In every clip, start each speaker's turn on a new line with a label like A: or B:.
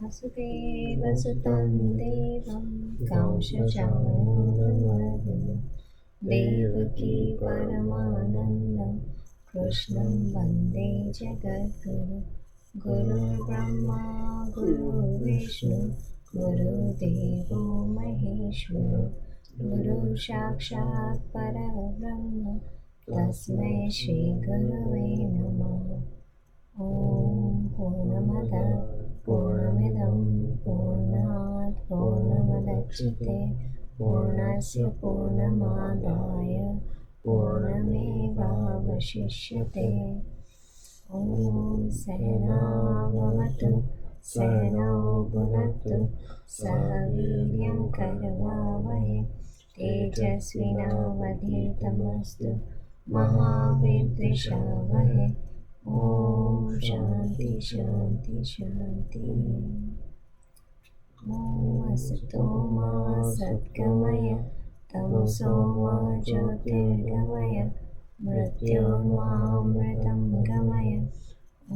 A: वसुदेवसुतं देवं कंसचानूरमर्दनं देवकी परमानन्दं कृष्णं वन्दे जगद्गुरुं गुरुर्ब्रह्मा गुरुर्विष्णु गुरुदेवो महेश्वरो गुरुसाक्षात् परब्रह्म तस्मै श्रीगुरवे नमः। ॐ पूर्णमदः पूर्णमिदं पूर्णात् पूर्णमुदच्यते पूर्णस्य पूर्णमादाय पूर्णमेवावशिष्यते। ॐ सहना भवतु सहनौ भुनक्तु सह वीर्यं करवावहै तेजस्विनावधीतमस्तु मा विद्विषावहै। ॐ शान्ति शान्ति शान्ति। ॐ असतो मा सद्गमय तमसो मा ज्योतिर्गमय मृत्योर्मामृतं गमय। ॐ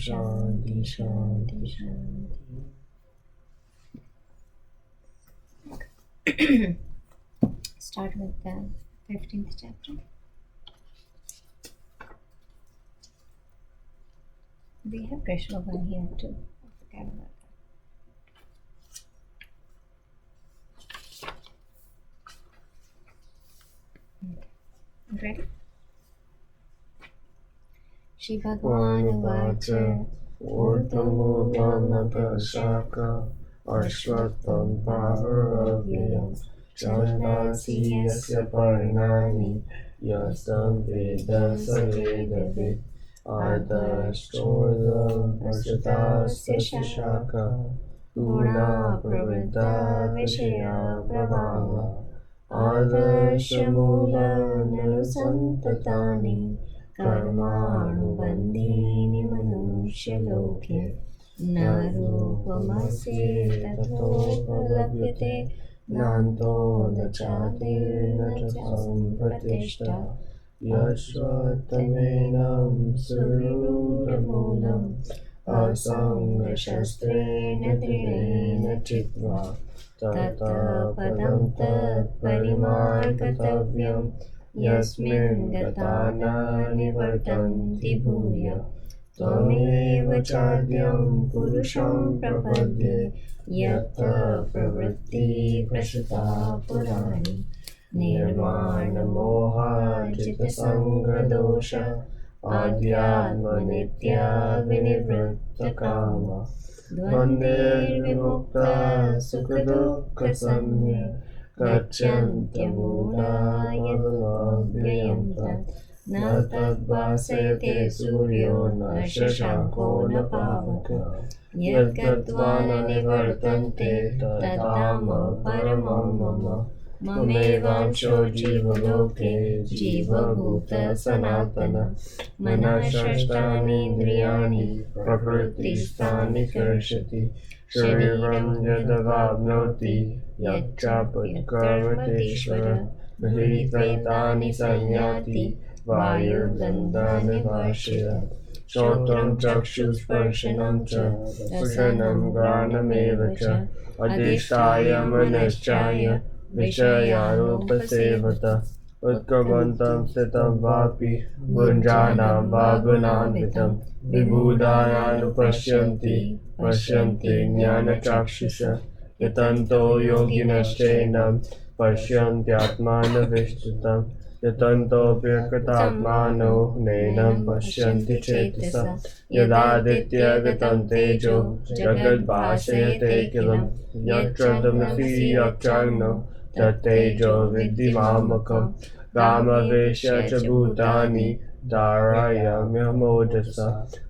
A: शान्ति शान्ति शान्ति। Start with the 15th chapter. We have Krishna one here too. I forgot about that. Ready? Shri Bhagwan Uvac Urdhvamudhamapashaka Ashvatam Pavavyayam Chandasi Yasya Parnani Yastam Veda Savedavid Ardhashtolam Prasutasya Shaka Guna Pravita Vishaya Pravava Ardhashamula Nalusantatani Karmanubandhini Manushya-loke Narupamase Tatopalabhyate Nanto Nachatirna Sampratishtha Yashvatamenam Surudamulam Asangashastreena Drinena Chitva Tata Padam Tat Parimargatavyam Yasmin Gatana Nivartanti Bhuya Tvameva Chadyam Purusham Prapadye Yata Pravritti Prashuta Purani Nirvana Moha Jita Sangha Dosha Adhyatma Nitya Vinivritta Kama Dvandir Vimukta Sukadukha Sanya Gacchantya-mula yadavabhyayam tat na tadvasayate suryo na shashanko na pavaka yadgatva-na nivartante tadama paramam mama mamevansho jiva-loke jiva-bhuta sanatana manashashtani-indriyani prakriti-sthani karshati shariram yadavabnoti Yacchapatkarmateshvara Gೃಹೀತೈತಾನಿ ಸಂಯಾತಿ ವಾಯುರ್ಗಂಧಾನಿವಾಶಯ ಶ್ರೋತ್ರಂ ಚಕ್ಷುಸ್ಪರ್ಶನಂ ಚ ಸ್ಪರ್ಶನಂ ಘ್ರಾಣಮೇವ ಚ ಅಧಿಷ್ಠಾಯ ಮನಶ್ಚಾಯ ವಿಷಯಾರೂಪಸೇವತ ಉತ್ಕ್ರಮಂತಂ ಸ್ಥಿತಂ ವಾಪಿ ಭುಂಜಾನಾಂ ಭಾವನಾನ್ವಿತಂ ವಿಬುಧಾಯಾನುಪಶ್ಯಂತಿ ಪಶ್ಯಂತಿ ಜ್ಞಾನಚಾಕ್ಷುಷ यतन्तो योगिनश्चैनं पश्यन्त्यात्मानविष्टुतं यतन्तोऽप्यकृतात्मानो नैनं पश्यन्ति चेतसा यदादित्यगतं तेजो जगद्भासयतेऽखिलं यच्चन्द्रमसि यच्चाग्नौ तत्तेजो विद्धि मामकं गामवेश्य च भूतानि धारयाम्यमोजसा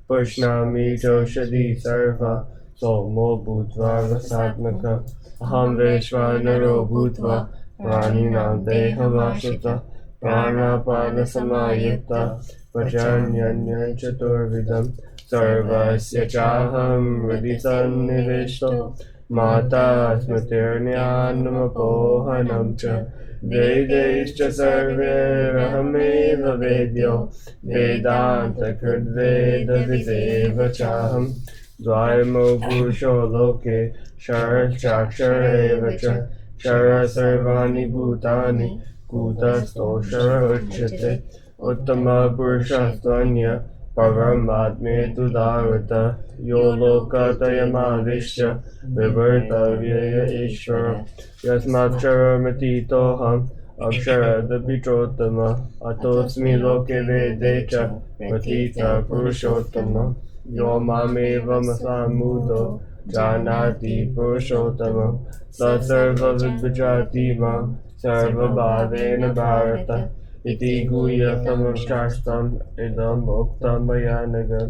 A: पुष्णामि चौषधी सर्वा सोमो भूत्वा रसात्मकः अहं वैश्वानरो भूत्वा प्राणिनां देहमाश्रितः प्राणापानसमायुक्तः पचन्यन्नं चतुर्विधं सर्वस्य चाहं हृदि सन्निविष्टो माता स्मृतिर्ज्ञानमपोहनं च वेदैश्च सर्वैरहमेव वेद्यो वेदान्तकृद्वेदविदेव चाहम्
B: Dvaimo Purusho Loke Shara eva cha Shara Sarvani Bhutani Kutasto Shara Uchate Uttama Purushastvanya Paramatme Tudarata Yolokatayamavishya Vivarta Vyaya Ishvara Yasmachara Matitoham Aksharada Pitrottama Atosmi Loke Vedecha Matita Purushottama Yo mameva masamudo janati purushottama sarva vidvijati ma sarva bhavena bharata iti guhyatamam shastam idam uktam maya nagar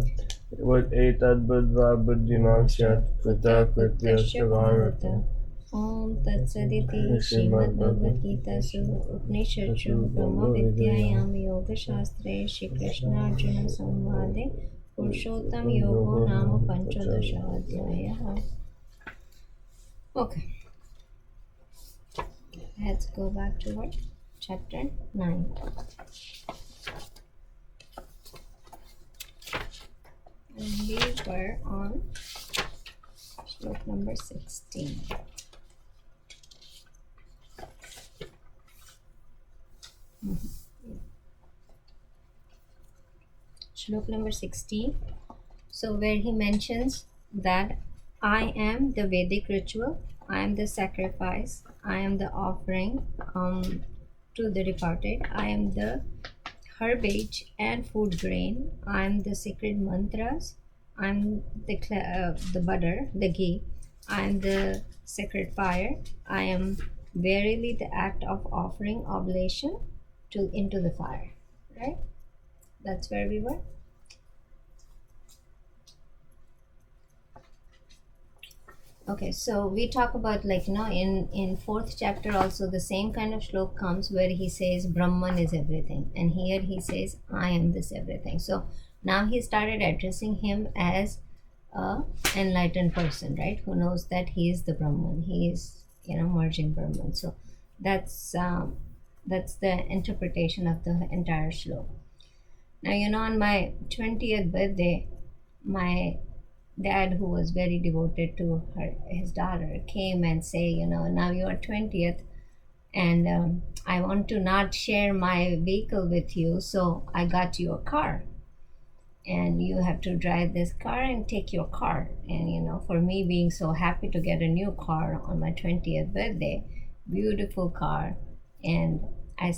B: etad buddha buddhimakshat krita krityasya bharata.
A: Om Tatsadithi Srimad Bhagavad Gita Upanishadsu Brahma Vidyayam Yoga Shastre Shri Krishna Arjuna Samvade Purushottam Yogo Nama Panchodasha Adhyaya. Okay, let's go back to what? Chapter 9. And we were on slok number 16. Shlok number 16. So where he mentions that I am the Vedic ritual, I am the sacrifice, I am the offering to the departed, I am the herbage and food grain, I am the sacred mantras, I am the butter, the ghee, I am the sacred fire, I am verily the act of offering oblation into the fire, right? That's where we were. Okay, so we talk about, like, in fourth chapter also the same kind of shlok comes where he says Brahman is everything, and here he says I am this everything. So now he started addressing him as a enlightened person, right, who knows that he is the Brahman, he is merging Brahman. So that's the interpretation of the entire shlok. Now, on my 20th birthday, my dad, who was very devoted to his daughter, came and say, now you are 20th, and I want to not share my vehicle with you, so I got you a car, and you have to drive this car and take your car. And for me being so happy to get a new car on my 20th birthday, beautiful car, and I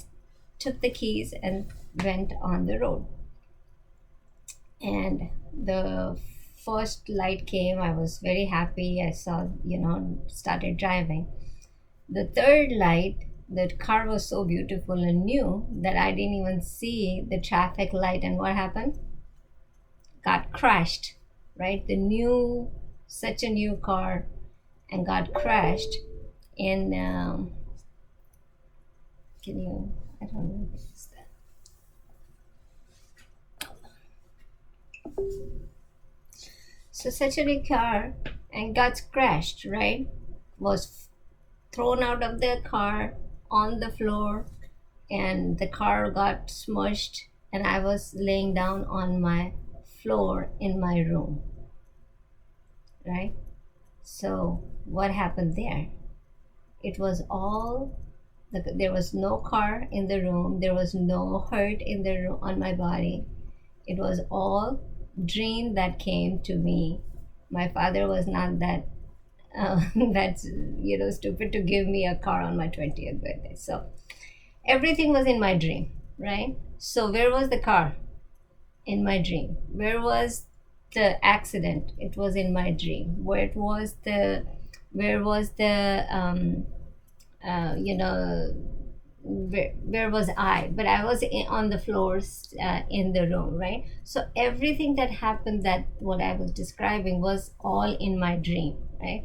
A: took the keys and went on the road. And the first light came, I was very happy. I saw, started driving. The third light, the car was so beautiful and new that I didn't even see the traffic light. And what happened? Got crashed, right? Such a new car, and got crashed. And I don't know what is that. So such a big car, and got crashed, right? Was thrown out of the car on the floor, and the car got smushed, and I was laying down on my floor in my room, right? So what happened there? It was all, there was no car in the room, there was no hurt in the room on my body. It was all dream that came to me. My father was not that that's stupid to give me a car on my 20th birthday. So everything was in my dream, right? So where was the car? In my dream. Where was the accident? It was in my dream. Where was the where was I? But I was on the floors in the room, right? So everything that happened, that what I was describing, was all in my dream, right?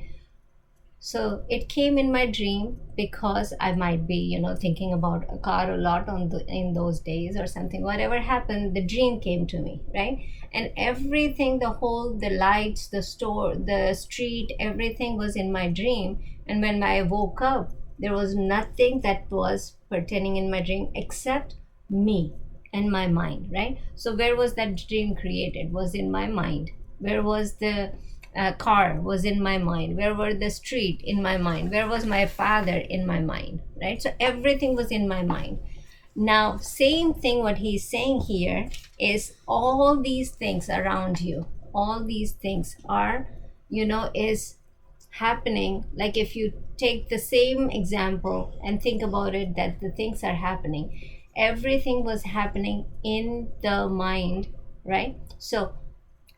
A: So it came in my dream because I might be, thinking about a car a lot in those days or something. Whatever happened, the dream came to me, right? And everything, the lights, the store, the street, everything was in my dream. And when I woke up, there was nothing that was pertaining in my dream except me and my mind, right? So where was that dream created? Was in my mind. Where was the car was in my mind? Where were the street in my mind? Where was my father in my mind? Right? So everything was in my mind. Now, same thing what he's saying here is all these things around you, all these things are, is happening. Like if you take the same example and think about it, that the things are happening, everything was happening in the mind, right? So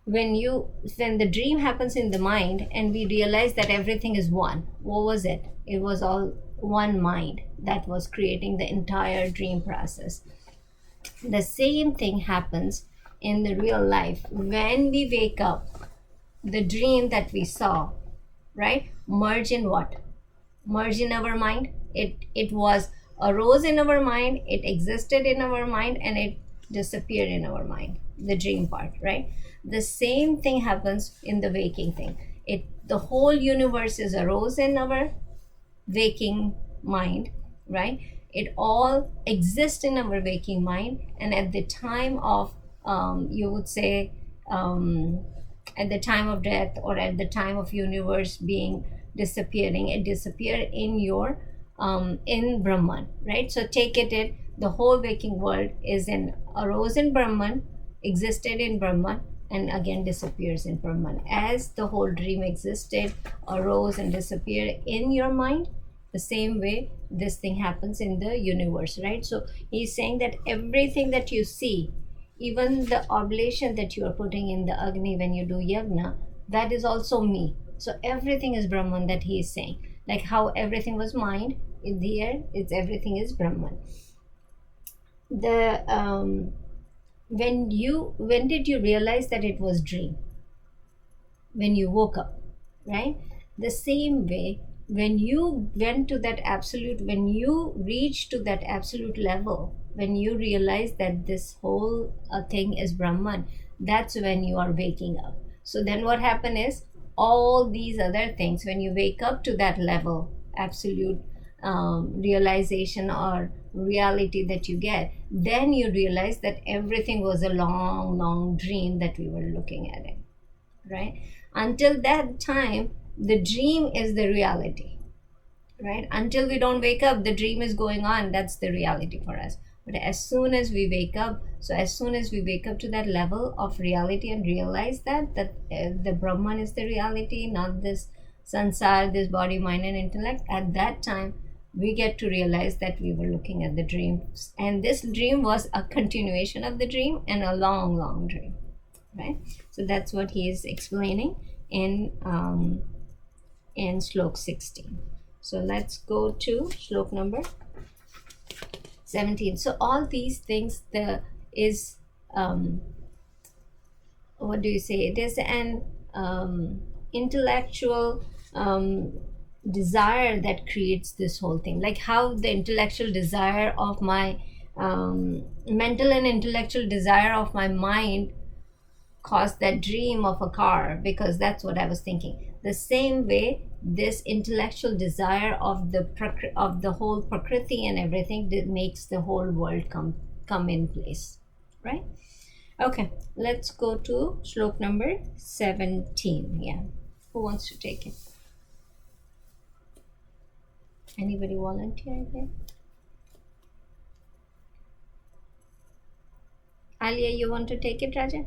A: when the dream happens in the mind and we realize that everything is one, what was it? It was all one mind that was creating the entire dream process. The same thing happens in the real life. When we wake up, the dream that we saw, right, merge in what? Merge in our mind. It was arose in our mind, it existed in our mind, and it disappeared in our mind, the dream part, right? The same thing happens in the waking thing. The whole universe is arose in our waking mind, right? It all exists in our waking mind, and at the time of you would say at the time of death or at the time of universe being disappearing, it disappeared in your in Brahman, right? So take it the whole waking world is in arose in Brahman, existed in Brahman, and again disappears in Brahman. As the whole dream existed, arose and disappeared in your mind, the same way this thing happens in the universe, right? So he's saying that everything that you see, even the oblation that you are putting in the Agni when you do yagna, that is also me. So everything is Brahman, that he is saying. Like how everything was mind, in the air, it's everything is Brahman. The when did you realize that it was dream? When you woke up, right? The same way, when you went to that absolute, when you reached to that absolute level, when you realize that this whole thing is Brahman, that's when you are waking up. So then what happened is, all these other things, when you wake up to that level, absolute realization or reality that you get, then you realize that everything was a long dream that we were looking at it, right? Until that time, the dream is the reality, right? Until we don't wake up, the dream is going on. That's the reality for us. But as soon as we wake up, to that level of reality and realize that the Brahman is the reality, not this sansar, this body, mind, and intellect, at that time we get to realize that we were looking at the dream, and this dream was a continuation of the dream and a long dream, right? So that's what he is explaining in slok 16. So let's go to slok number 17. So all these things, is what do you say? It is an intellectual desire that creates this whole thing. Like how the intellectual desire of my mental and intellectual desire of my mind caused that dream of a car, because that's what I was thinking. The same way, this intellectual desire of the whole prakriti and everything that makes the whole world come in place, right? Okay, let's go to slok number 17. Yeah, who wants to take it? Anybody volunteer there? Alia, you want to take it, Raja?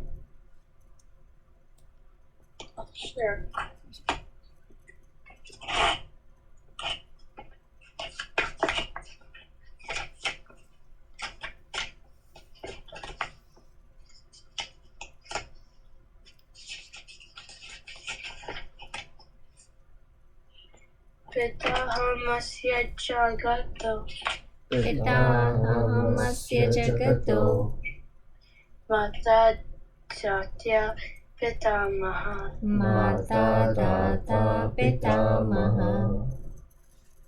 C: Sure. Pitahamasya jagato
A: Pitahamasya jagato
C: Mata Jatya Pitamaha
A: Mata Data Pitamaha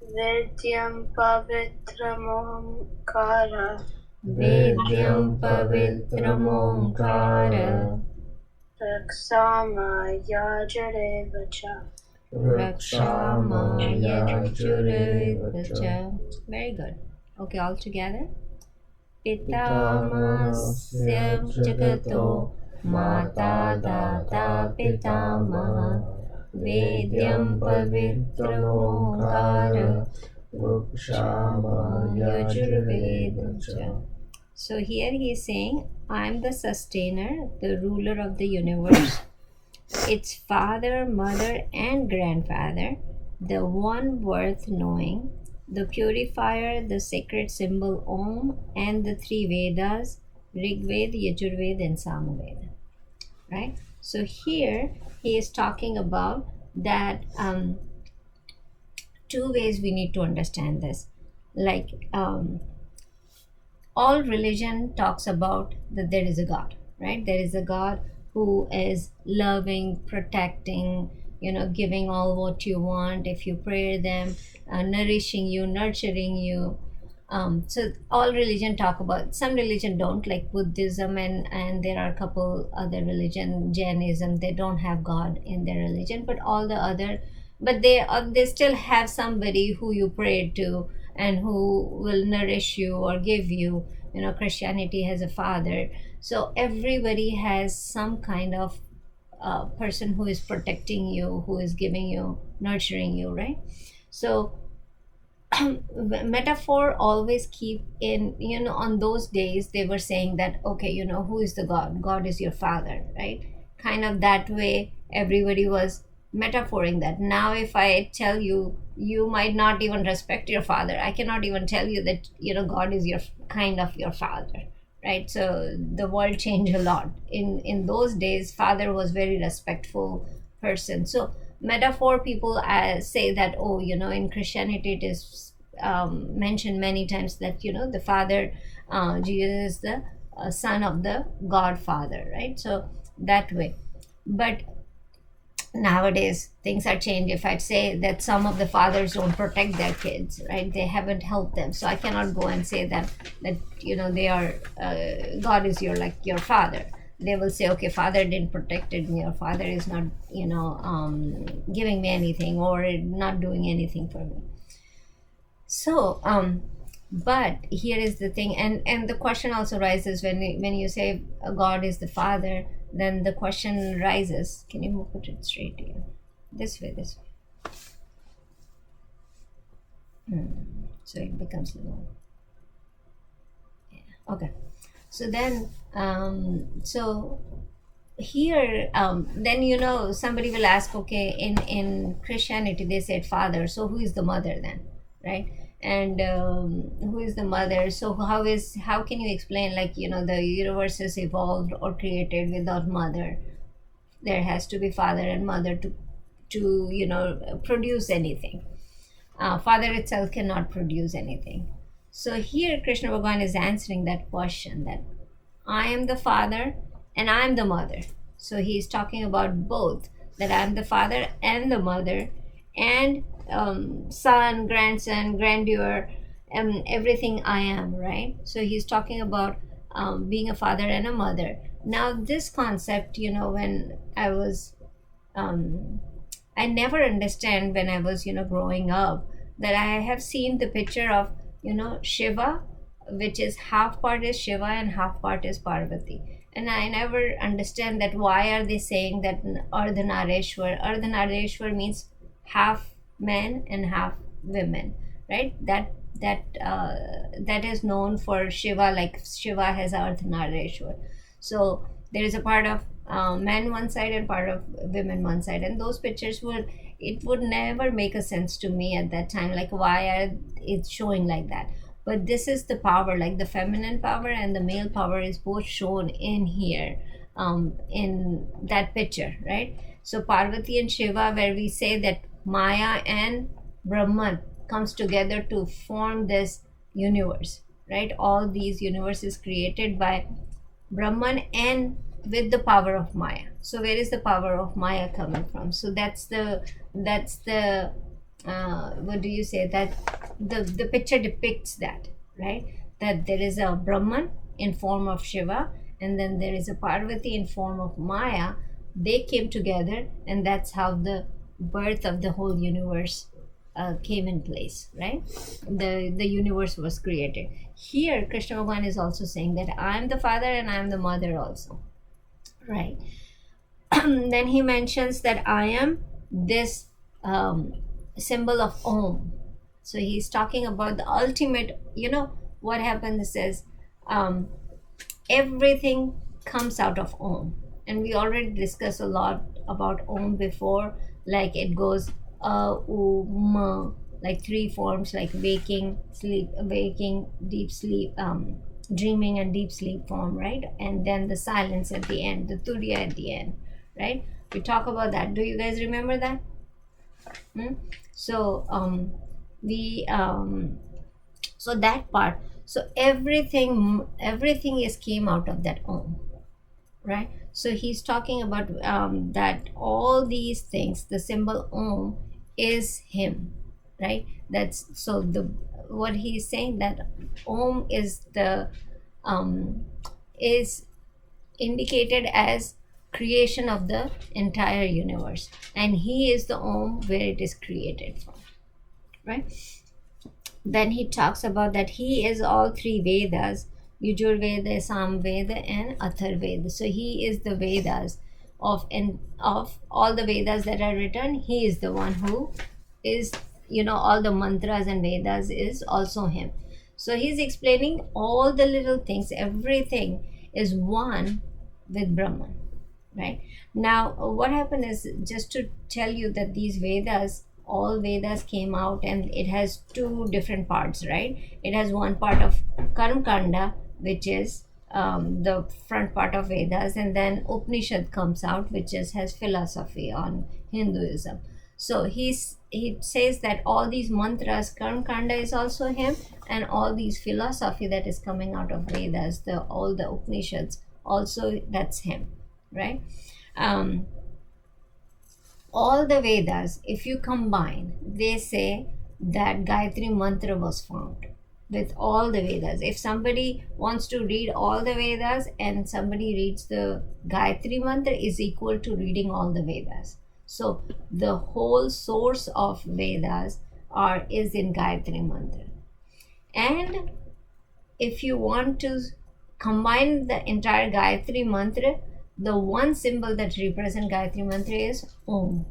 C: Vidyam Pavitramomkara
A: Vidyam Pavitramomkara
C: Raksamaya Jarevacha
A: Rakshamaya Jurevacha. Very good. Okay, all together. Pitamasya jagato Mata Data Pitamaha Vedyam Pavitramokara
B: Rukshama Yajurvedacha.
A: So here he is saying, I am the sustainer, the ruler of the universe, its father, mother, and grandfather, the one worth knowing, the purifier, the sacred symbol Om, and the three Vedas, Rig Veda, Yajurveda, and Samaveda. Right? So here he is talking about that two ways we need to understand this. Like all religion talks about that there is a God, right? There is a God who is loving, protecting, giving all what you want if you pray them, nourishing you, nurturing you. So all religion talk about. Some religion don't, like Buddhism, and there are a couple other religion, Jainism. They don't have God in their religion, but all the other, but they still have somebody who you pray to and who will nourish you or give you. Christianity has a father, so everybody has some kind of person who is protecting you, who is giving you, nurturing you, right? So metaphor always keep in, on those days they were saying that, okay, who is the God is your father, right? Kind of that way everybody was metaphoring that. Now if I tell you, you might not even respect your father. I cannot even tell you that God is your kind of your father, right? So the world changed a lot. In those days, father was very respectful person. So metaphor, people say that, oh, in Christianity it is mentioned many times that the father, Jesus is the son of the Godfather, right? So that way. But nowadays things are changed. If I say that some of the fathers don't protect their kids, right, they haven't helped them, so I cannot go and say that they are God is your father. They will say, okay, father didn't protected me, or father is not giving me anything, or not doing anything for me. So but here is the thing, and the question also rises when you say God is the father, then the question rises, can you put it straight here? This way. So it becomes little. Yeah. Okay. So then so here then somebody will ask, okay, in Christianity they said father, so who is the mother then, right? And who is the mother? So how can you explain, like, the universe is evolved or created without mother? There has to be father and mother to produce anything. Father itself cannot produce anything. So here Krishna Bhagavan is answering that question, that I am the father and I am the mother. So he is talking about both, that I am the father and the mother, and son, grandson, grandeur, and everything I am, right? So he's talking about being a father and a mother. Now this concept, when I was I never understand when I was growing up, that I have seen the picture of Shiva, which is half part is Shiva and half part is Parvati, and I never understand that why are they saying that Ardhanareshwar means half men and half women, right? That is known for Shiva, like Shiva has Ardhanareshwar. So there is a part of men one side and part of women one side, and those pictures would never make a sense to me at that time, like why are it showing like that. But this is the power, like the feminine power and the male power is both shown in here, in that picture, right? So Parvati and Shiva, where we say that Maya and Brahman comes together to form this universe, right? All these universes created by Brahman and with the power of Maya. So where is the power of Maya coming from? So that's the what do you say, that the picture depicts that, right? That there is a Brahman in form of Shiva, and then there is a Parvati in form of Maya. They came together, and that's how the birth of the whole universe came in place, right? The universe was created. Here Krishna Bhagavan is also saying that I am the father and I am the mother also, right? Then he mentions that I am this symbol of Om. So he's talking about the ultimate, what happens is everything comes out of Om. And we already discussed a lot about Om before, like it goes Ma, like three forms, like waking, sleep, waking, deep sleep, dreaming and deep sleep form, right? And then the silence at the end, the Turiya at the end, right? We talk about that. Do you guys remember that? So we so that part, so everything is came out of that Om, right? So he's talking about that all these things, the symbol Om is him, right? That's so the what he's saying, that Om is the is indicated as creation of the entire universe, and he is the Om where it is created from, right? Then he talks about that he is all three Vedas, Yajurveda, Samveda, and Atharveda. So he is the Vedas of all the Vedas that are written. He is the one who is, all the mantras and Vedas is also him. So he's explaining all the little things, everything is one with Brahman, right? Now what happened is, just to tell you that these Vedas, all Vedas came out, and it has two different parts, right? It has one part of Karma Kanda, which is the front part of Vedas, and then Upanishad comes out, which has philosophy on Hinduism. So he says that all these mantras, Karma Kanda is also him, and all these philosophy that is coming out of Vedas, all the Upanishads, also that's him, right? All the Vedas, if you combine, they say that Gayatri Mantra was found with all the Vedas. If somebody wants to read all the Vedas and somebody reads the Gayatri Mantra, is equal to reading all the Vedas. So the whole source of Vedas is in Gayatri Mantra. And if you want to combine the entire Gayatri Mantra, the one symbol that represents Gayatri Mantra is Om,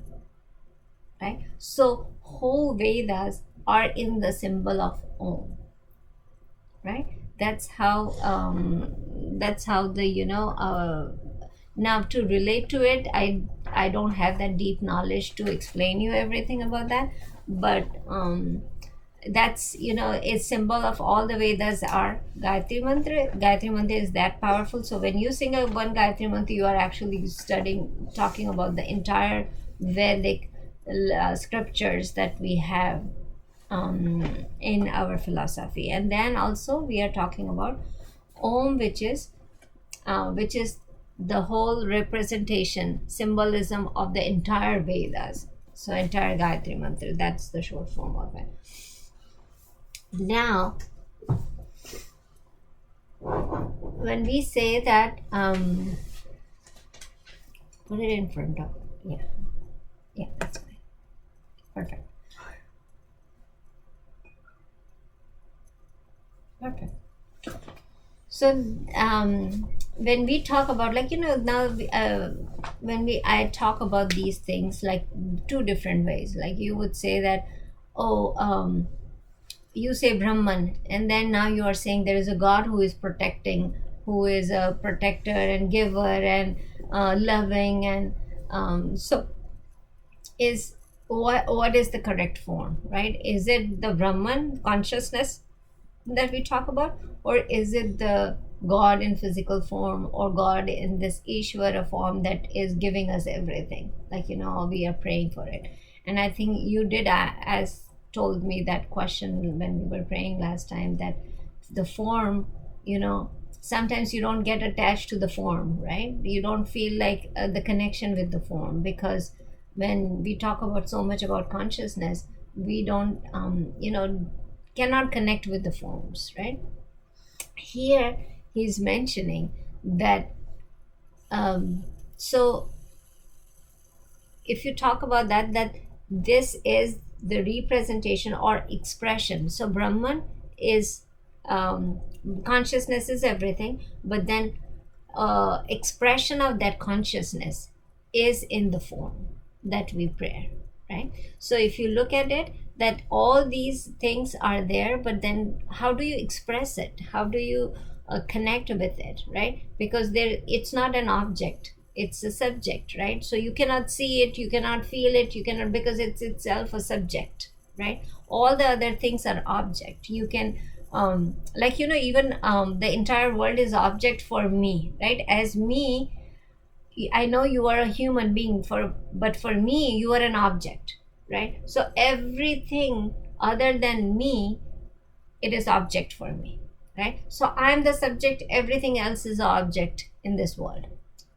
A: right? So whole Vedas are in the symbol of Om, right? That's how the now to relate to it, I don't have that deep knowledge to explain you everything about that, but that's a symbol of all the Vedas are Gayatri Mantra. Gayatri Mantra is that powerful. So when you sing one Gayatri Mantra, you are actually talking about the entire Vedic scriptures that we have in our philosophy. And then also we are talking about Om, which is the whole representation, symbolism of the entire Vedas. So entire Gayatri Mantra, that's the short form of it. Now, when we say that, put it in front of, yeah, that's fine. Perfect. So, when we talk about, now, I talk about these things like two different ways. Like you would say that, you say Brahman, and then now you are saying there is a God who is protecting, who is a protector and giver and loving, and so is what is the correct form, right? Is it the Brahman consciousness that we talk about, or is it the God in physical form, or God in this Ishvara form that is giving us everything, like we are praying for it? And I think you did as told me that question when we were praying last time, that the form, sometimes you don't get attached to the form, right? You don't feel like the connection with the form, because when we talk about so much about consciousness, we don't cannot connect with the forms, right? Here he's mentioning that so if you talk about that this is the representation or expression. So Brahman is consciousness is everything, but then expression of that consciousness is in the form, that we pray, right? So if you look at it, that all these things are there, but then how do you express it? How do you connect with it, right? Because there, it's not an object, it's a subject, right? So you cannot see it, you cannot feel it, you cannot, because it's itself a subject, right? All the other things are object. You can like, you know, even the entire world is object for me, right? As me, I know you are a human being, but for me you are an object, right? So everything other than me, it is object for me, right? So I'm the subject, everything else is object in this world.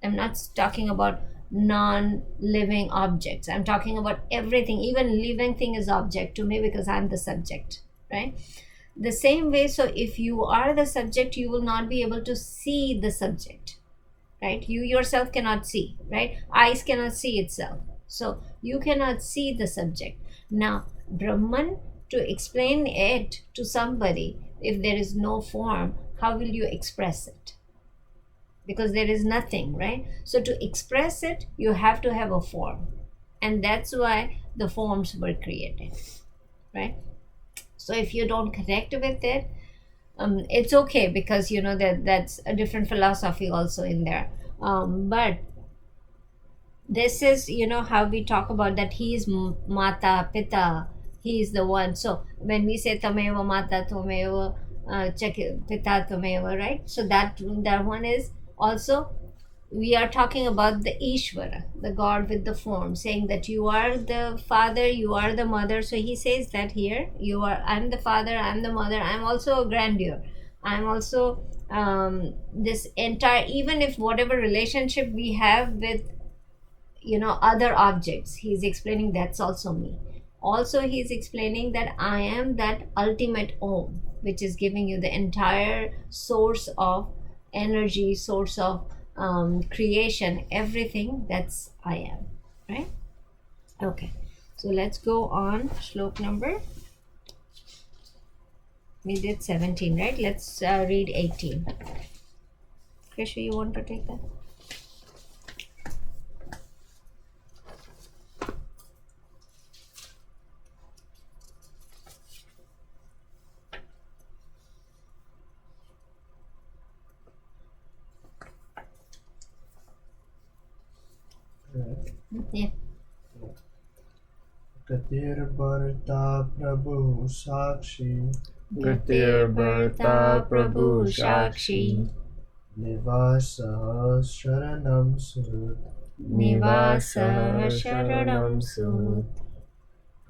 A: I'm not talking about non-living objects, I'm talking about everything. Even living thing is object to me because I'm the subject, right? The same way, so if you are the subject, you will not be able to see the subject, right? You yourself cannot see, right? Eyes cannot see itself, so you cannot see the subject. Now Brahman, to explain it to somebody, if there is no form, how will you express it? Because there is nothing, right? So to express it, you have to have a form, and that's why the forms were created, right? So if you don't connect with it, it's okay, because you know that that's a different philosophy also in there. But this is, you know, how we talk about that he is mata pita, he is the one. So when we say tameva mata tameva pita tameva, right? So that one is also, we are talking about the Ishvara, the God with the form, saying that you are the father, you are the mother. So he says that here, you are, I'm the father, I'm the mother, I'm also a grandeur, I'm also this entire, even if whatever relationship we have with, you know, other objects, he's explaining that's also me. Also he's explaining that I am that ultimate Om, which is giving you the entire source of energy, source of creation, everything, that's I am, right? Okay, so let's go on. Shlok number, we did 17, right? Let's read 18. Krisha, you want to take that? Yeah.
B: Gatir Bharta Prabhu Sakshi
A: Gatir Bharta Prabhu Shakshi
B: Nivasah Sharanam Surut
A: Nivasa Sharanam Sut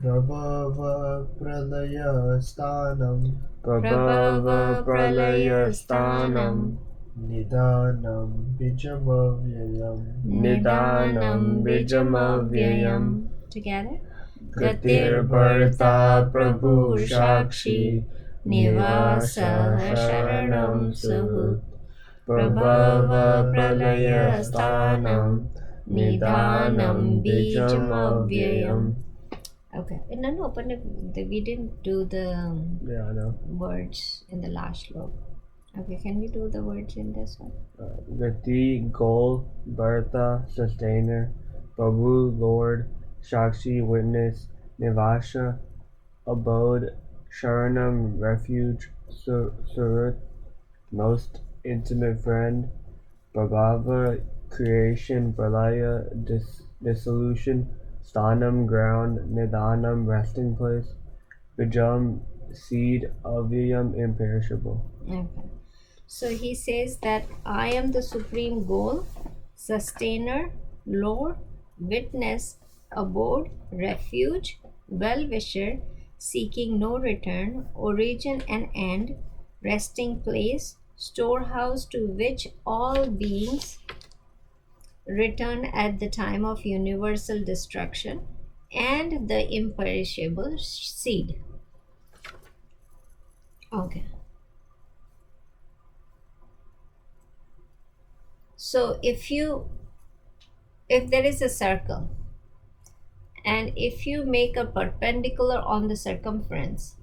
B: Prabhava Pralaya Sthanam
A: Prabhava Pralaya Sthanam
B: Nidanam Bijamavyayam
A: Nidanam Bijamavyayam. Together.
B: Gatir Bharta Prabhu Shakshi
A: Nivasa Sharanam Suhut Prabhava Pralaya Sthanam Nidanam Bijamavyayam. Okay. No, but we didn't do the
B: Yeah, I know.
A: words in the last shlok. Okay, can we do the words in this one?
B: Gati, goal, Bharta, sustainer, Prabhu, Lord, Shakshi, witness, Nivasha, abode, Sharanam, refuge, Surut, most intimate friend, Bhagava, creation, Pralaya, dissolution, Sthanam, ground, Nidanam, resting place, Bijam, seed, Avyayam, imperishable.
A: Okay. So he says that I am the supreme goal, sustainer, Lord, witness, abode, refuge, well-wisher, seeking no return, origin and end, resting place, storehouse to which all beings return at the time of universal destruction, and the imperishable seed. Okay. So if there is a circle, and if you make a perpendicular on the circumference,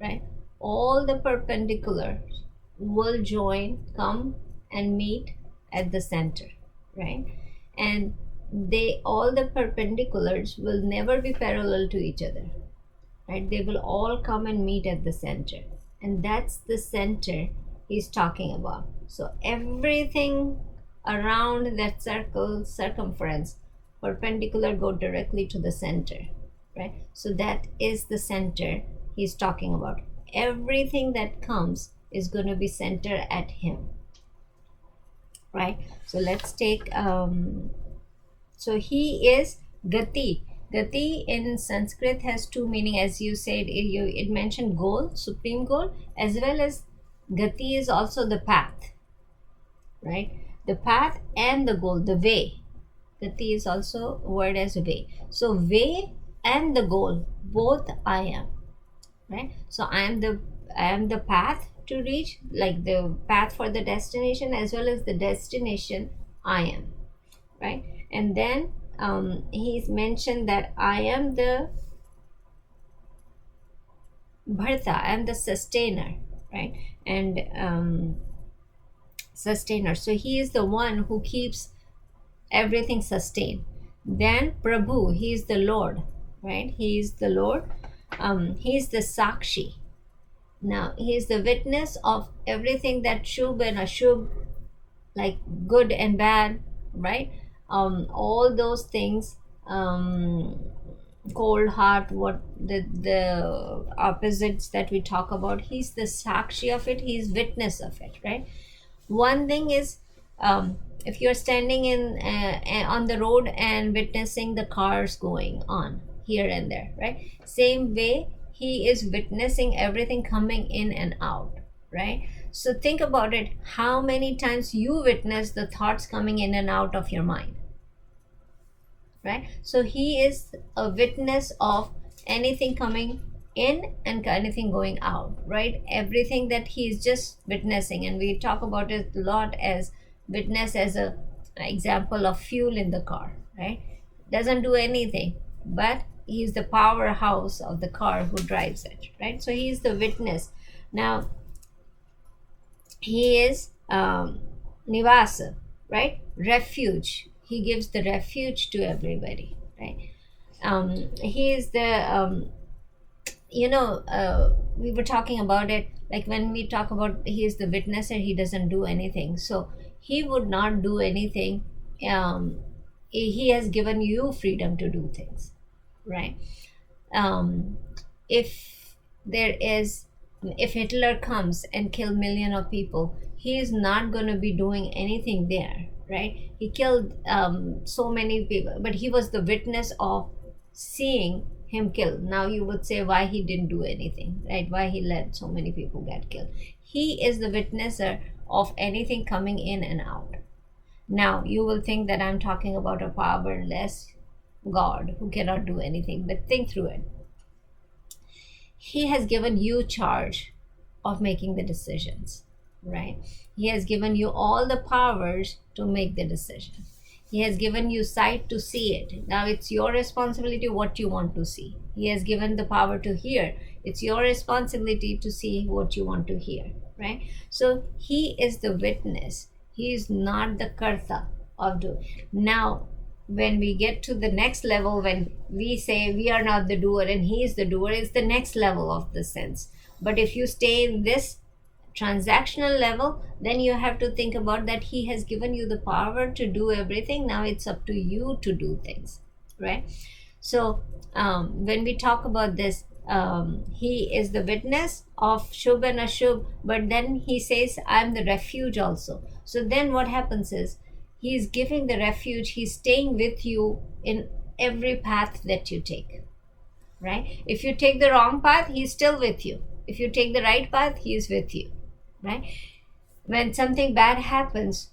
A: right, all the perpendiculars will join, come and meet at the center, right? And all the perpendiculars will never be parallel to each other, right? They will all come and meet at the center, and that's the center he's talking about. So everything around that circle circumference perpendicular go directly to the center, right? So that is the center he's talking about. Everything that comes is going to be centered at him, right? So let's take so he is gati. Gati in Sanskrit has two meaning, as you said. It mentioned goal, supreme goal, as well as gati is also the path, right? The path and the goal, the way. Gati is also word as way. So way and the goal, both I am, right? So I am the path to reach, like the path for the destination, as well as the destination I am, right? And then he's mentioned that I am the bharta, I am the sustainer, right? And sustainer, so he is the one who keeps everything sustained. Then Prabhu, he is the Lord, right? He is the Lord. He is the Sakshi. Now he is the witness of everything that Shubh and Ashubh, like good and bad, right? All those things, cold heart, what the opposites that we talk about, he's the Sakshi of it, he's witness of it, right? One thing is, if you're standing in on the road and witnessing the cars going on here and there, right? Same way, he is witnessing everything coming in and out, right? So think about it, how many times you witness the thoughts coming in and out of your mind, right? So he is a witness of anything coming in and anything going out, right? Everything that he is just witnessing, and we talk about it a lot as witness as a example of fuel in the car, right? Doesn't do anything, but he's the powerhouse of the car who drives it, right? So he is the witness. Now he is nivasa, right? Refuge. He gives the refuge to everybody, right? He is the we were talking about it, like when we talk about he is the witnesser, he doesn't do anything. So he would not do anything. He has given you freedom to do things, right? If there is, if Hitler comes and kill million of people, he is not going to be doing anything there, right? He killed so many people, but he was the witness of seeing him killed. Now you would say why he didn't do anything, right? Why he let so many people get killed? He is the witnesser of anything coming in and out. Now you will think that I'm talking about a powerless God who cannot do anything, but think through it. He has given you charge of making the decisions, right? He has given you all the powers to make the decision. He has given you sight to see it. Now it's your responsibility what you want to see. He has given the power to hear. It's your responsibility to see what you want to hear, right? So he is the witness. He is not the karta of doing. Now, when we get to the next level, when we say we are not the doer and he is the doer, it's the next level of the sense. But if you stay in this transactional level, then you have to think about that he has given you the power to do everything. Now it's up to you to do things, right? So when we talk about this, he is the witness of Shubh and Ashubh, but then he says I'm the refuge also. So then what happens is he is giving the refuge, he's staying with you in every path that you take, right? If you take the wrong path, he's still with you. If you take the right path, he is with you, right? When something bad happens,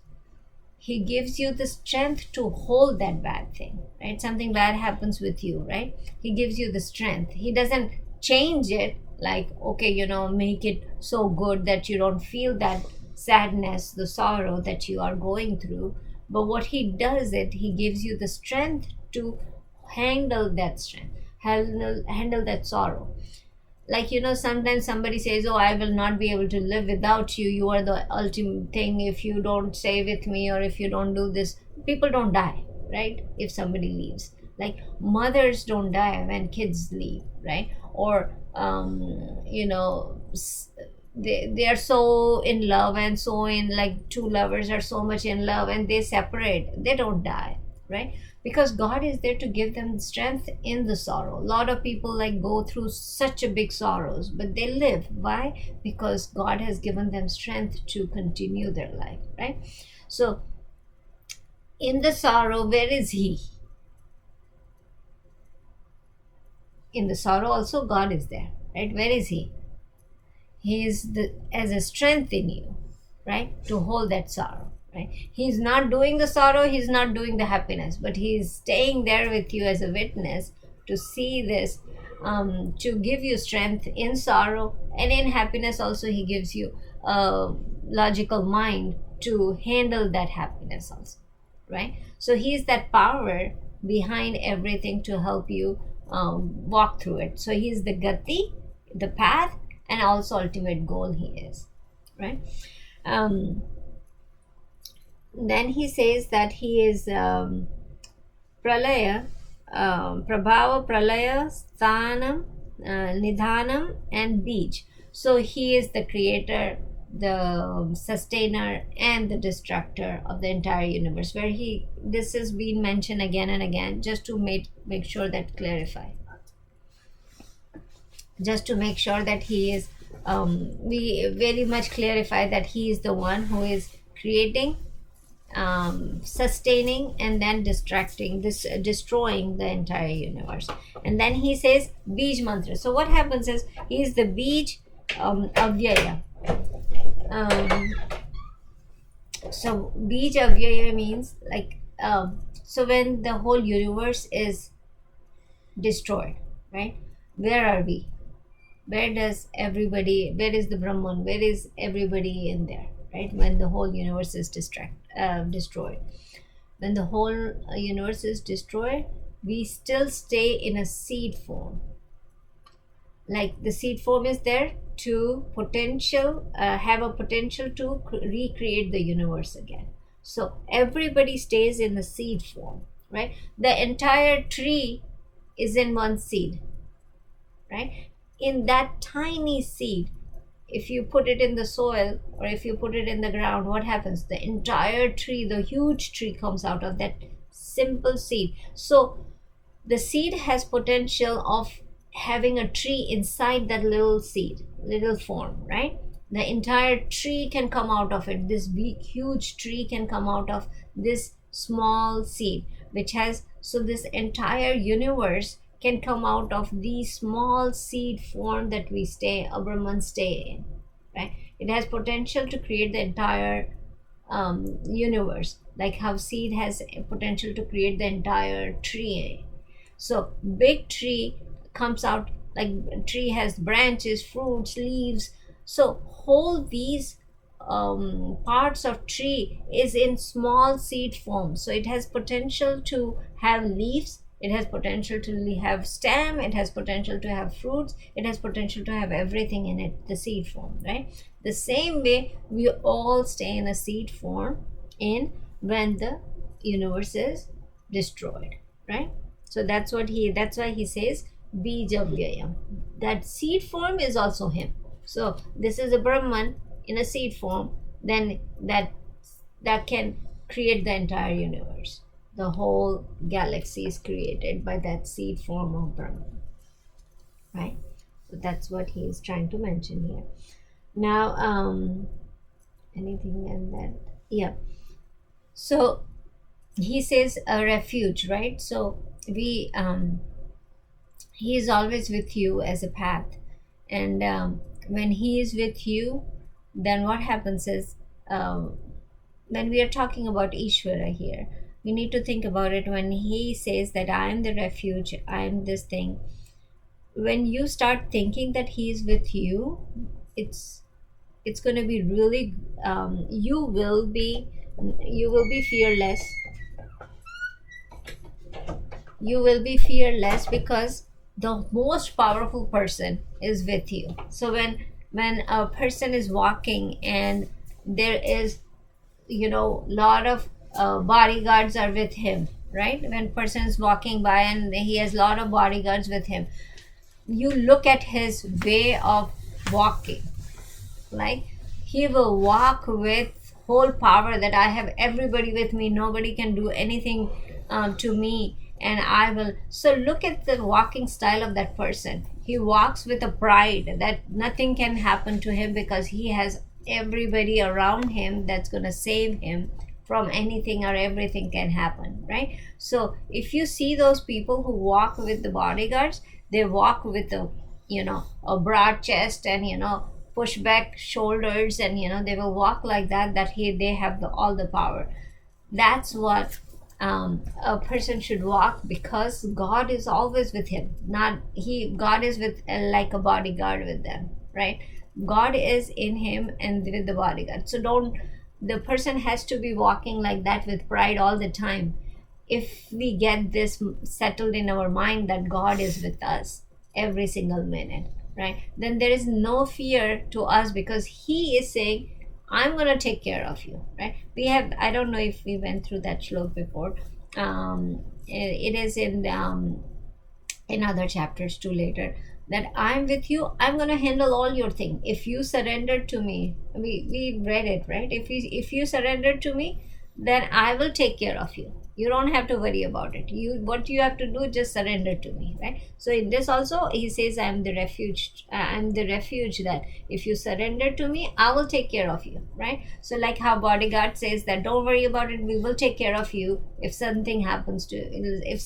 A: he gives you the strength to hold that bad thing, right? Something bad happens with you, right? He gives you the strength. He doesn't change it like, okay, make it so good that you don't feel that sadness, the sorrow that you are going through. But what he does he gives you the strength to handle that strength, handle that sorrow. Like, sometimes somebody says, oh, I will not be able to live without you. You are the ultimate thing. If you don't stay with me or if you don't do this, people don't die, right? If somebody leaves, like mothers don't die when kids leave, right? Or they are so in love and so in, like two lovers are so much in love and they separate, they don't die, right? Because God is there to give them strength in the sorrow. A lot of people like go through such a big sorrows, but they live. Why? Because God has given them strength to continue their life, right? So in the sorrow, where is He? In the sorrow also God is there, right? Where is He? He is as a strength in you, right? To hold that sorrow, right? He's not doing the sorrow, He's not doing the happiness, but He is staying there with you as a witness to see this, to give you strength in sorrow, and in happiness also He gives you a logical mind to handle that happiness also, right? So He's that power behind everything to help you walk through it. So He's the gati, the path, and also ultimate goal He is, right? Then He says that He is pralaya, prabhava, pralaya, sthanam, nidhanam, and bij. So He is the creator, the sustainer, and the destructor of the entire universe, where this has been mentioned again and again, just to make sure that clarify, just to make sure that He is, we very much clarify that He is the one who is creating, sustaining, and then destroying the entire universe. And then He says Bij mantra. So what happens is He is the Bij avyaya. So Bij avyaya means like, so when the whole universe is destroyed, right? Where are we? Where is the Brahman? Where is everybody in there, right? When the whole universe is destroyed. When the whole universe is destroyed, we still stay in a seed form. Like the seed form is there to have a potential to recreate the universe again. So everybody stays in the seed form, right? The entire tree is in one seed, right? In that tiny seed, if you put it in the soil or if you put it in the ground, what happens? The entire tree, the huge tree, comes out of that simple seed. So the seed has potential of having a tree inside that little seed, little form, right? The entire tree can come out of it. This big huge tree can come out of this small seed, which has, so this entire universe can come out of the small seed form that we Brahman stay in, right? It has potential to create the entire universe, like how seed has potential to create the entire tree. So big tree comes out, like tree has branches, fruits, leaves. So whole these parts of tree is in small seed form. So it has potential to have leaves, it has potential to have stem, it has potential to have fruits, it has potential to have everything in it, the seed form, right? The same way we all stay in a seed form when the universe is destroyed, right? So that's why he says bija vyayam. That seed form is also Him. So this is a Brahman in a seed form, then that can create the entire universe. The whole galaxy is created by that seed form of Brahman, right? So that's what he is trying to mention here. Now, anything in that? Yeah. So he says a refuge, right? So he is always with you as a path, and when He is with you, then what happens is, when we are talking about Ishvara here, we need to think about it. When He says that I am the refuge, I am this thing, when you start thinking that He is with you, it's going to be really, you will be fearless. You will be fearless because the most powerful person is with you. So when a person is walking and there is, lot of bodyguards are with him, right? When person is walking by and he has a lot of bodyguards with him, you look at his way of walking, like he will walk with whole power that I have everybody with me, nobody can do anything to me, and I will. So look at the walking style of that person. He walks with a pride that nothing can happen to him because he has everybody around him that's going to save him from anything, or everything can happen, right? So if you see those people who walk with the bodyguards, they walk with a, a broad chest, and push back shoulders, and they will walk like that, they have all the power. That's what a person should walk, because God is always with him. Not he God is with like a bodyguard with them, right? God is in him and with the bodyguard. So don't the person has to be walking like that with pride all the time. If we get this settled in our mind that God is with us every single minute, right, then there is no fear to us, because he is saying, I'm going to take care of you, right? We have, I don't know if we went through that shlok before. It is in other chapters too later, that I'm with you, I'm going to handle all your thing. If you surrender to me, we read it, right? If you surrender to me, then I will take care of you. You don't have to worry about it. What you have to do, just surrender to me, right? So in this also he says, I'm the refuge that if you surrender to me, I will take care of you, right? So like how bodyguard says that don't worry about it, we will take care of you. If something happens to, if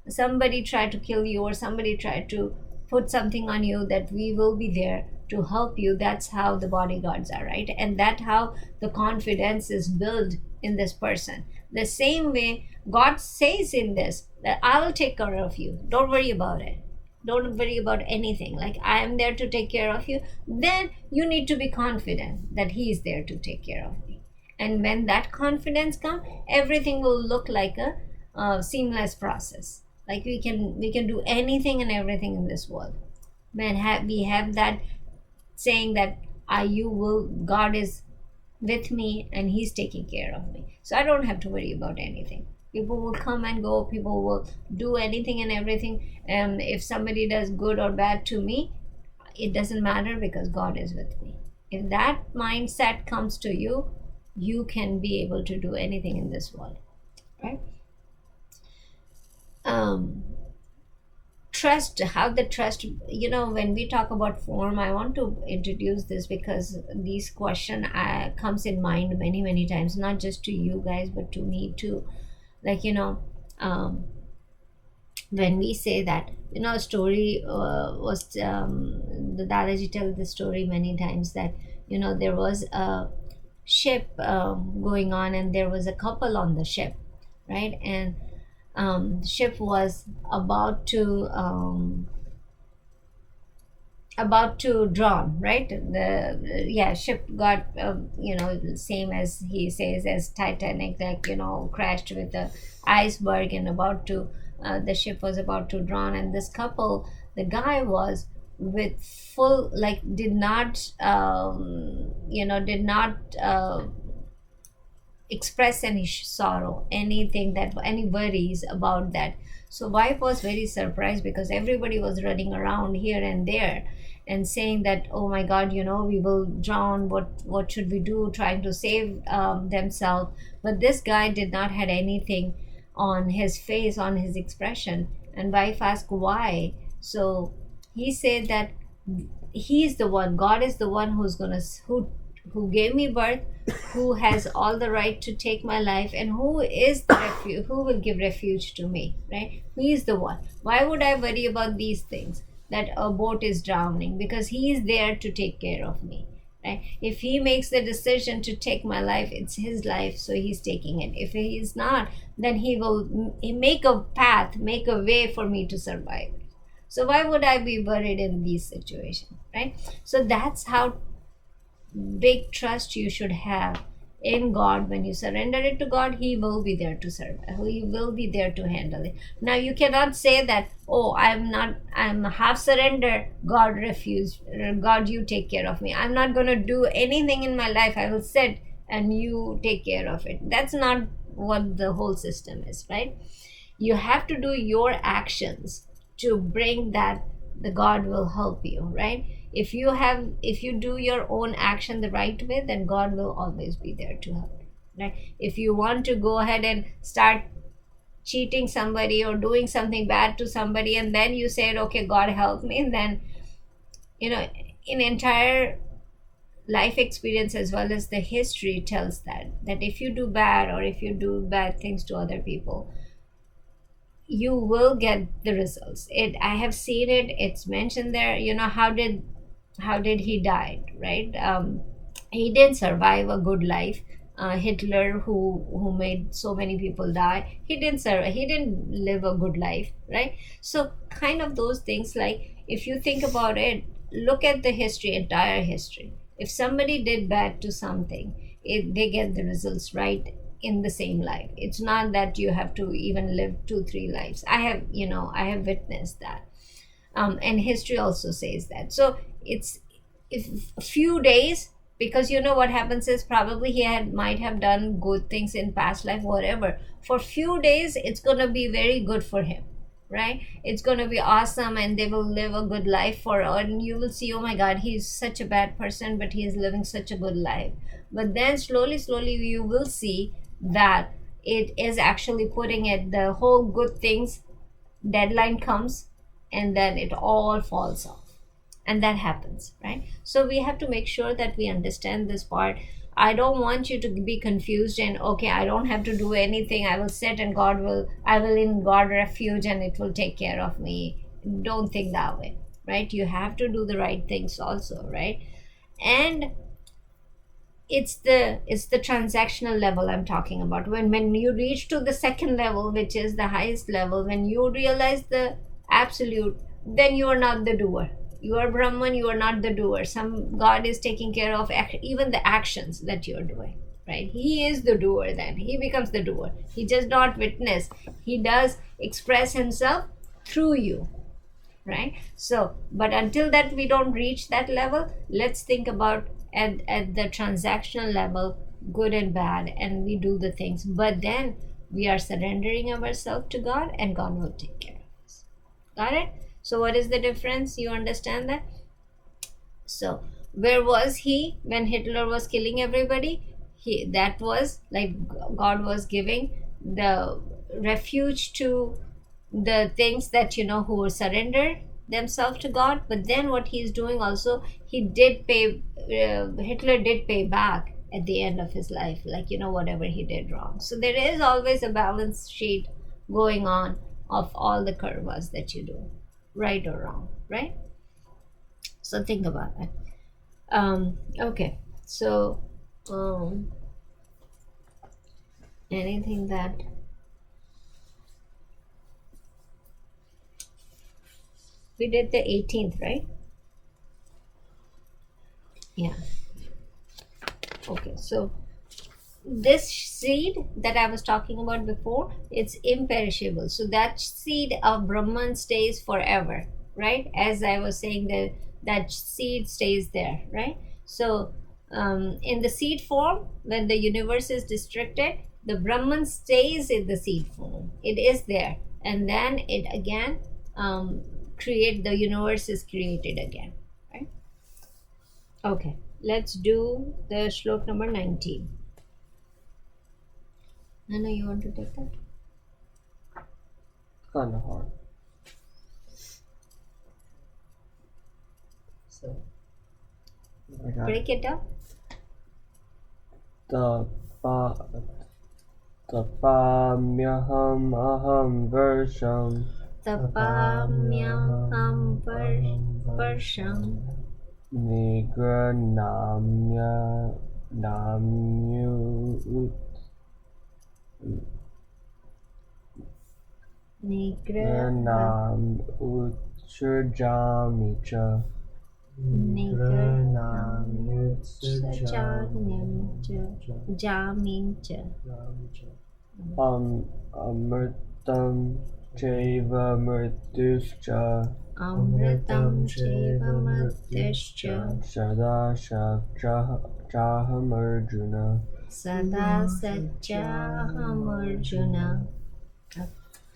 A: somebody tried to kill you, or somebody tried to put something on you, that we will be there to help you. That's how the bodyguards are, right? And that's how the confidence is built in this person. The same way God says in this, that I will take care of you, don't worry about it, don't worry about anything, like I am there to take care of you. Then you need to be confident that he is there to take care of me. And when that confidence comes, everything will look like a seamless process. Like we can do anything and everything in this world when we have that saying that God is with me and he's taking care of me, so I don't have to worry about anything. People will come and go, people will do anything and everything, and if somebody does good or bad to me, it doesn't matter, because God is with me. If that mindset comes to you, you can be able to do anything in this world, right? Trust, how the trust, when we talk about form, I want to introduce this, because this question comes in mind many times, not just to you guys but to me too. Like when we say that, a story was the Dadaji tells the story many times, that there was a ship going on, and there was a couple on the ship, right? And the ship was about to drown, right? The ship got same as he says as Titanic, like crashed with the iceberg, and the ship was about to drown. And this couple, the guy was with full, like did not express any sorrow, anything, that any worries about that. So wife was very surprised, because everybody was running around here and there and saying that, oh my God, we will drown, what should we do, trying to save themselves. But this guy did not had anything on his face, on his expression. And wife asked why. So he said that he's the one, God is the one who gave me birth, who has all the right to take my life, and who is the refuge, who will give refuge to me, right? He is the one. Why would I worry about these things, that a boat is drowning? Because he is there to take care of me, right? If he makes the decision to take my life, it's his life, so he's taking it. If he is not, then he will make a path, make a way for me to survive. So why would I be worried in these situations, right? So that's how big trust you should have in God. When you surrender it to God, he will be there to serve, he will be there to handle it. Now you cannot say that, oh, I'm half surrender, God refused, God you take care of me, I'm not going to do anything in my life, I will sit and you take care of it. That's not what the whole system is, right? You have to do your actions to bring that, the God will help you, right? If you do your own action the right way, then God will always be there to help you, right? If you want to go ahead and start cheating somebody or doing something bad to somebody, and then you said, okay, God help me, then in entire life experience as well as the history tells that if you do bad or if you do bad things to other people, you will get the results. I have seen it, it's mentioned there. How did he died, right? He didn't survive a good life. Hitler, who made so many people die, he didn't live a good life, right? So kind of those things, like if you think about it, look at the history, entire history. If somebody did bad to something, they get the results right in the same life. It's not that you have to even live 2 3 lives. I have witnessed that. And history also says that. So it's, if a few days, because what happens is probably might have done good things in past life, whatever. For few days it's going to be very good for him, right? It's going to be awesome, and they will live a good life and you will see, oh my God, he's such a bad person, but he is living such a good life. But then slowly you will see that it is actually putting it, the whole good things deadline comes, and then it all falls off. And that happens, right? So we have to make sure that we understand this part. I don't want you to be confused and, okay, I don't have to do anything, I will sit and I will in God refuge and it will take care of me. Don't think that way, right? You have to do the right things also, right? And it's the transactional level I'm talking about. When you reach to the second level, which is the highest level, when you realize the absolute, then you are not the doer. You are Brahman, you are not the doer. Some God is taking care of even the actions that you're doing, right? He is the doer. Then he becomes the doer. He does not witness, he does express himself through you, right? So, but until that we don't reach that level, let's think about at the transactional level, good and bad, and we do the things, but then we are surrendering ourselves to God, and God will take care of us. Got it? So what is the difference? You understand that? So where was he when Hitler was killing everybody? That was like God was giving the refuge to the things that who were surrendered themselves to God. But then what he's doing also, he did pay, Hitler did pay back at the end of his life, like whatever he did wrong. So there is always a balance sheet going on of all the karmas that you do, right or wrong, right? So think about that. Okay, so anything that we did the 18th, right? Yeah. Okay, so this seed that I was talking about before, it's imperishable. So that seed of Brahman stays forever, right? As I was saying, that seed stays there, right? So in the seed form, when the universe is destructed, the Brahman stays in the seed form. It is there, and then it again the universe is created again, right? Okay, let's do the shlok number 19. Nana, you want to take that?
B: Kind of hard.
A: So break it up.
B: Tapamyaham aham varsham.
A: Tapamyaham varsham.
B: Nigranamya namyu Nigranam Utsurjami cha. Amritam chaiva mrityuscha
A: Amritam chaiva mrityuscha
B: sada chaham Arjuna.
A: sada satyaham Arjuna.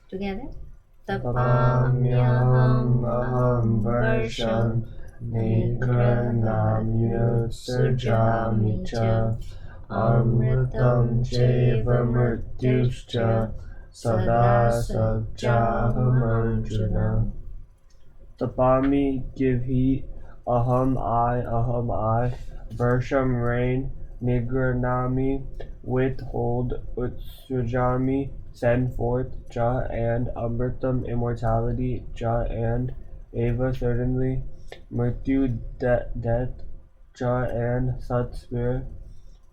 A: Together. Tapamyaham aham varsham nigranamyutsurjami cha amritam chaiva mrityuscha sada satyaham Arjuna.
B: Tapami, give heat. Aham, I. Varsham, rain. Nigranami, withhold. Utsujami, send forth. Ja, and. Amritam, immortality. Ja, and. Ava, certainly. Mrityu, death. Ja, and. Sat, spirit.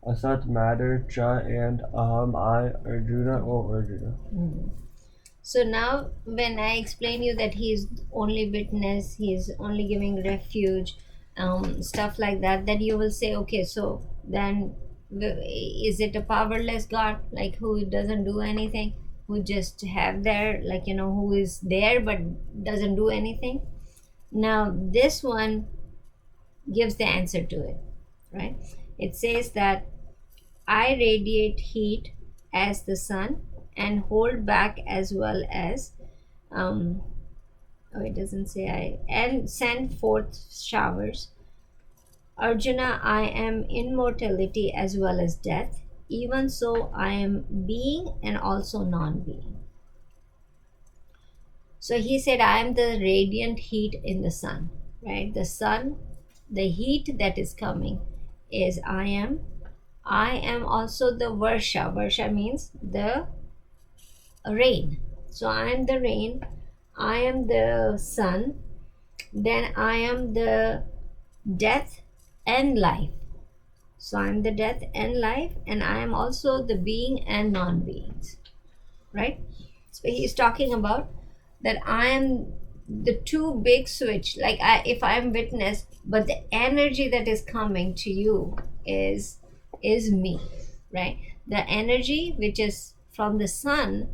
B: Asat, matter. Ja, and. Aham, I. Arjuna, O Arjuna.
A: So now when I explain you that he is only witness, he is only giving refuge, stuff like that, then you will say, okay, so then is it a powerless God, like who doesn't do anything, who just have there, like, who is there but doesn't do anything? Now this one gives the answer to it, right? It says that I radiate heat as the sun and hold back as well as it doesn't say I, and send forth showers. Arjuna, I am immortality as well as death. Even so, I am being and also non-being. So he said, I am the radiant heat in the sun, right? The sun, the heat that is coming is I am. I am also the Varsha. Varsha means the rain. So I am the rain, I am the sun, then I am the death and life. So I am the death and life, and I am also the being and non-beings, right? So he's talking about that I am the two big switch, like if I am witness, but the energy that is coming to you is me, right? The energy which is from the sun,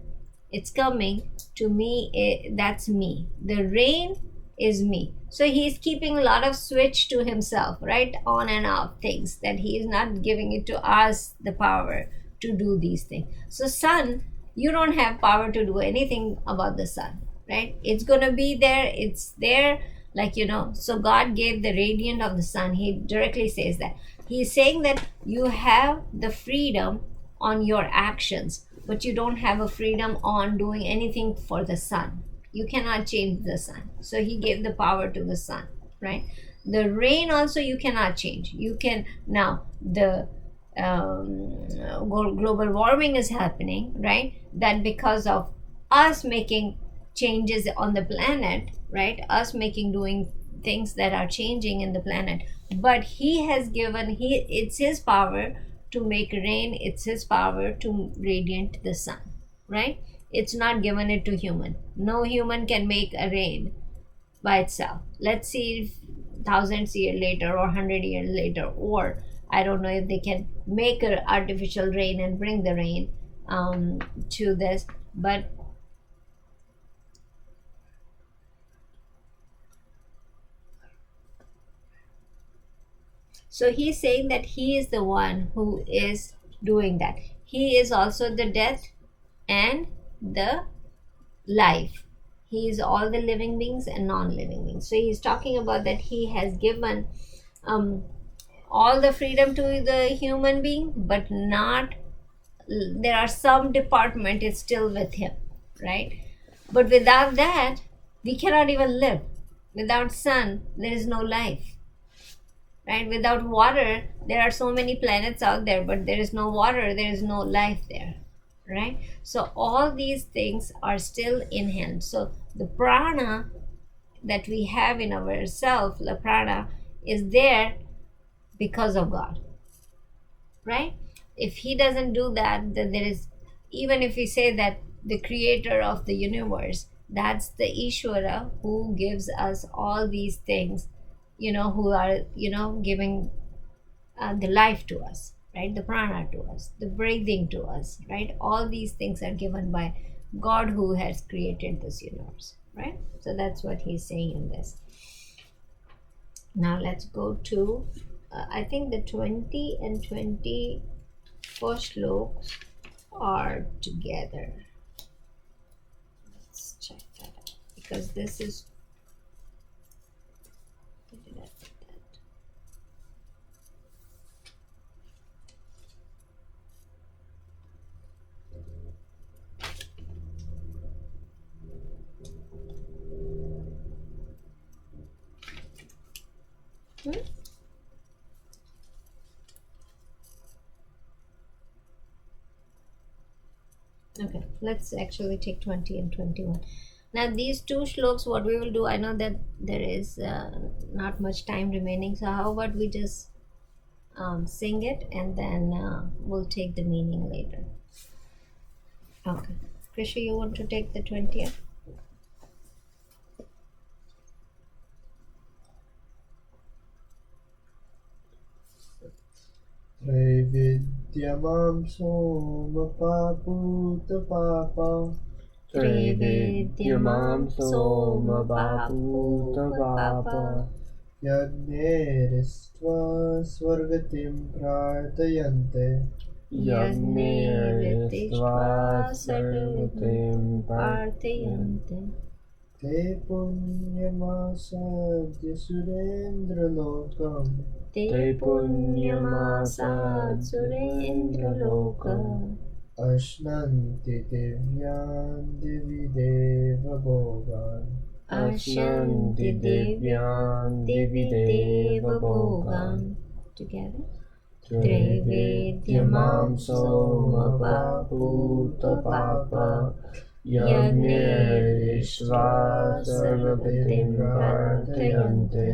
A: it's coming to me, that's me. The rain is me. So he's keeping a lot of switch to himself, right? On and off things, that he is not giving it to us the power to do these things. So sun, you don't have power to do anything about the sun, right? It's gonna be there, it's there, like, so God gave the radiant of the sun. He directly says that. He's saying that you have the freedom on your actions, but you don't have a freedom on doing anything for the sun. You cannot change the sun. So he gave the power to the sun, right? The rain also you cannot change. You can now, the global warming is happening, right? That because of us making changes on the planet, right? Us doing things that are changing in the planet. But he has given, it's his power to make rain, it's his power to radiant the sun, right? It's not given it to human. No human can make a rain by itself. Let's see if thousands years later or 100 years later, or I don't know if they can make an artificial rain and bring the rain to this. But so he's saying that he is the one who is doing that. He is also the death and the life. He is all the living beings and non-living beings. So he's talking about that he has given all the freedom to the human being, but not, there are some department is still with him, right? But without that, we cannot even live. Without sun, there is no life, right? Without water, there are so many planets out there, but there is no water, there is no life there, right? So all these things are still in him. So the prana that we have in ourselves, the prana, is there because of God, right? If he doesn't do that, then there is, even if we say that the creator of the universe, that's the Ishvara who gives us all these things, who are, giving the life to us, right? The prana to us, the breathing to us, right? All these things are given by God who has created this universe, right? So that's what he's saying in this. Now let's go to, I think the 20 and 21st slokas are together. Let's check that out because this is. Where did I put that? Okay, let's actually take 20 and 21. Now these two shlokas, what we will do, I know that there is not much time remaining, so how about we just sing it and then we'll take the meaning later. Okay. Krisha, you want to take the 20th?
B: त्रैविद्यमां सोमपापूतपापा त्रैविद्यमां सोमपापूतपापा यज्ञैरिष्ट्वा स्वर्गतिं प्रार्थयन्ते यज्ञैरिष्ट्वा स्वर्गतिं
A: प्रार्थयन्ते
B: ते पुण्यमासाद्य सुरेन्द्रलोकम्
A: ते पुण्यमासात् सुरेन्द्रलोकम्
B: अश्नन्ति दिव्यान् दिवि देवभोगान्
A: अश्नन्ति दिव्यान् दिवि देवभोगान्. Together.
B: त्रैवेद्यमां सोमपापूतपापा यज्ञैरिष्ट्वा सर्वपितृं प्रार्थयन्ते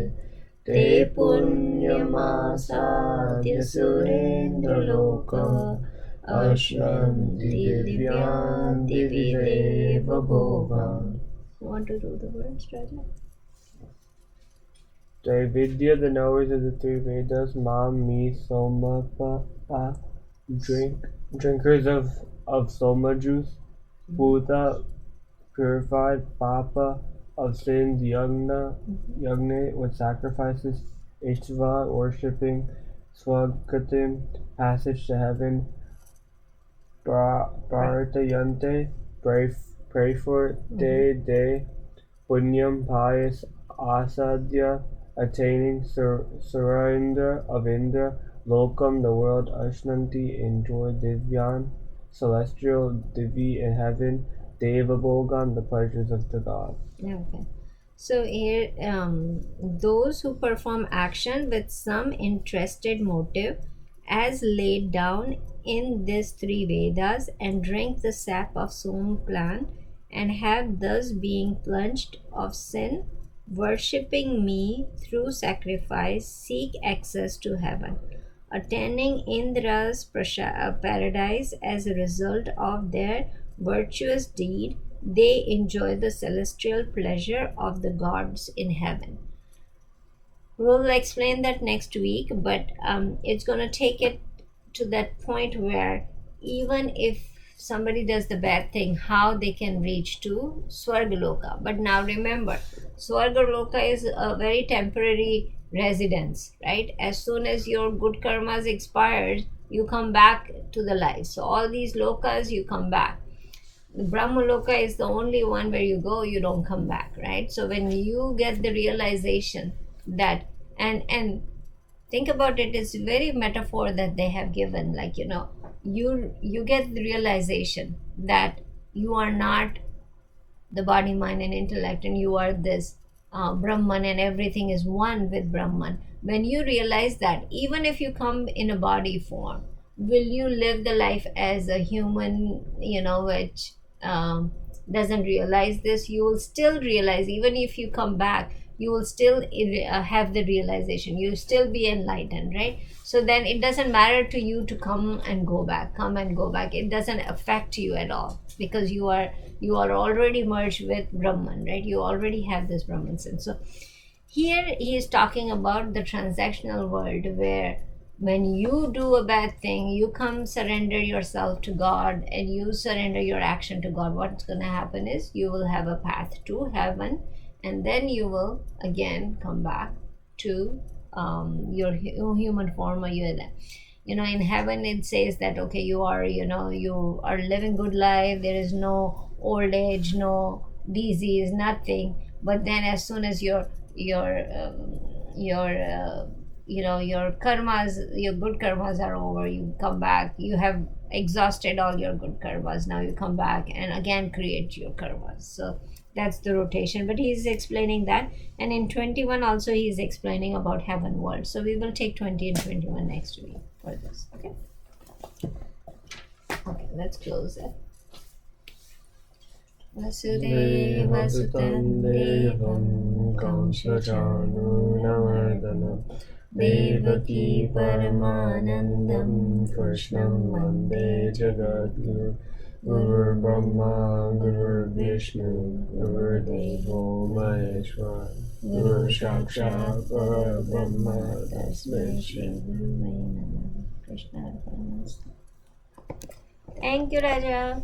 B: ते पुण्यमासाद्य सुरेन्द्रलोकम् अश्नन्ति दिव्यान् दिवि देवभोगान्.
A: Want to do the words, Raja?
B: Daividya, the knowers of the three Vedas, Mam, me, Soma, drinkers of Soma juice, Bhuta, purified, Papa, of sins, Yagna, with sacrifices, Ishtva, worshipping, Swagatim, passage to heaven, Bharatayante, pray for, Te, Punyam, pious, Asadya, attaining surrender of Indra, Lokam, the world, Ashnanti, enjoy Divyan, celestial, Divi, in heaven, Deva Bhogan, the pleasures of the gods.
A: Okay. So here, those who perform action with some interested motive, as laid down in these three Vedas, and drink the sap of Som plant, and have thus being plunged of sin, worshipping me through sacrifice, seek access to heaven, attaining Indra's paradise as a result of their virtuous deed, they enjoy the celestial pleasure of the gods in heaven. We'll explain that next week, but it's going to take it to that point where even if somebody does the bad thing, how they can reach to Swargaloka. But now remember, Swargaloka is a very temporary residence, right? As soon as your good karmas expires, you come back to the life. So all these lokas, you come back. The Brahma Loka is the only one where you go, you don't come back, right? So when you get the realization that, and think about it, it's very metaphor that they have given, like, you get the realization that you are not the body, mind, and intellect, and you are this Brahman, and everything is one with Brahman. When you realize that, even if you come in a body form, will you live the life as a human, which doesn't realize this? You will still realize, even if you come back, you will still have the realization, you'll still be enlightened, right? So then it doesn't matter to you to come and go back. It doesn't affect you at all, because you are already merged with Brahman, right? You already have this Brahman sense. So here he is talking about the transactional world, where When you do a bad thing, you come surrender yourself to God and you surrender your action to God. What's going to happen is you will have a path to heaven, and then you will again come back to your human form, or in heaven it says that okay, you are you are living good life, there is no old age, no disease, nothing. But then as soon as your your karmas, your good karmas are over, you come back, you have exhausted all your good karmas, now you come back and again create your karmas. So that's the rotation, but he's explaining that. And in 21 also he is explaining about heaven world. So we will take 20 and 21 next week for this. Okay, let's close it. Vasudeva Sutam Devam Kamshachanunamardanam Devaki Paramanandam Krishnam Vande Jagadguru Guru Brahma Guru Vishnu Guru Devo Maheshwara Guru Sakshat Parabrahma Tasmai Shri Gurave Namah. Krishna Arpanamstu. Thank you, Raja.